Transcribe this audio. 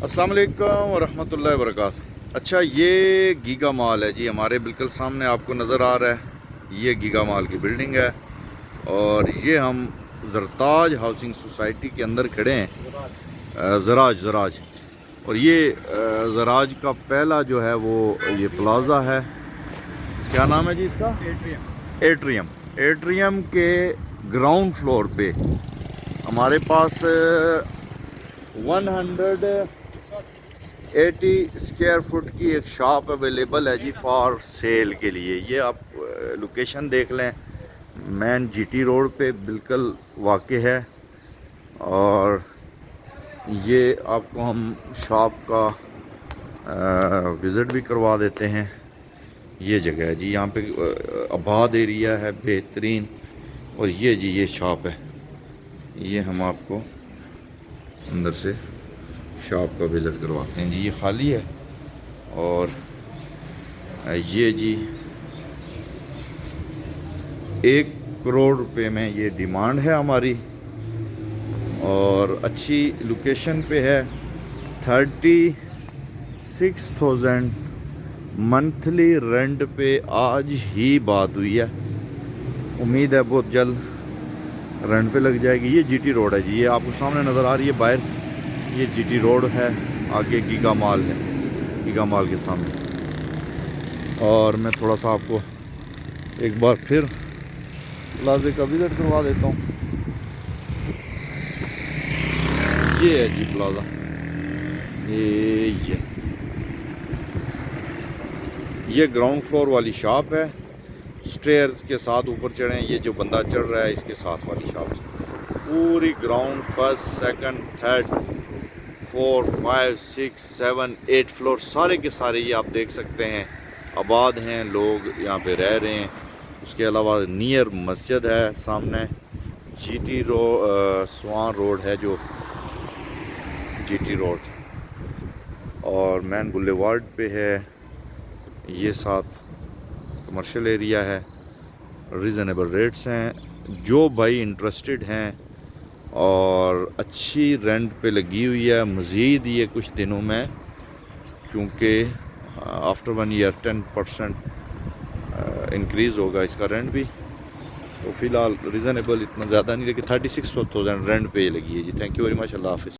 अस्सलाम वालेकुम वरहमतुल्लाहि वबरकातुहू। अच्छा, ये गीगा मॉल है जी, हमारे बिल्कुल सामने आपको नज़र आ रहा है। ये गीगा मॉल की बिल्डिंग है और ये हम ज़रताज हाउसिंग सोसाइटी के अंदर खड़े हैं। ज़राज और ये ज़राज का पहला जो है वो ये प्लाज़ा है। क्या नाम है जी इसका? एट्रियम। एट्रियम के ग्राउंड फ्लोर पे हमारे पास 180 स्क्वायर फुट की एक शॉप अवेलेबल है जी फॉर सेल के लिए। ये आप लोकेशन देख लें, मेन जीटी रोड पे बिल्कुल वाक़ है। और ये आपको हम शॉप का विज़िट भी करवा देते हैं। ये जगह है जी, यहाँ पे आबाद एरिया है बेहतरीन। और ये जी ये शॉप है, ये हम आपको अंदर से शॉप का विज़िट करवाते हैं जी। ये खाली है और ये जी 1 करोड़ रुपए में ये डिमांड है हमारी और अच्छी लोकेशन पे है। 36,000 मंथली रेंट पे आज ही बात हुई है। उम्मीद है बहुत जल्द रेंट पे लग जाएगी। ये जीटी रोड है जी, ये आपको सामने नज़र आ रही है बाहर, ये जीटी रोड है। आगे गीगा मॉल है, गीगा मॉल के सामने। और मैं थोड़ा सा आपको एक बार फिर प्लाजे का विज़िट करवा देता हूँ। ये है जी प्लाजा, ये ग्राउंड फ्लोर वाली शॉप है। स्टेयर्स के साथ ऊपर चढ़ें, ये जो बंदा चढ़ रहा है इसके साथ वाली शॉप पूरी ground, first second third 4 5 6 7 8 floor सारे के सारे ये आप देख सकते हैं आबाद हैं, लोग यहाँ पे रह रहे हैं। उसके अलावा नियर मस्जिद है सामने। जीटी स्वान रोड है जो जीटी रोड, और मैन बुलेवार्ड पे है। ये साथ कमर्शियल एरिया है, रीज़नेबल रेट्स हैं। जो भाई इंटरेस्टेड हैं और अच्छी रेंट पे लगी हुई है, मज़ीद ये कुछ दिनों में, क्योंकि आफ्टर 1 ईयर 10% इंक्रीज़ होगा इसका रेंट भी। तो फ़िलहाल रीज़नेबल इतना ज़्यादा नहीं, लेकिन 36,000 रेंट पे लगी है जी। थैंक यू वेरी मच, अल्लाह हाफ़िज़।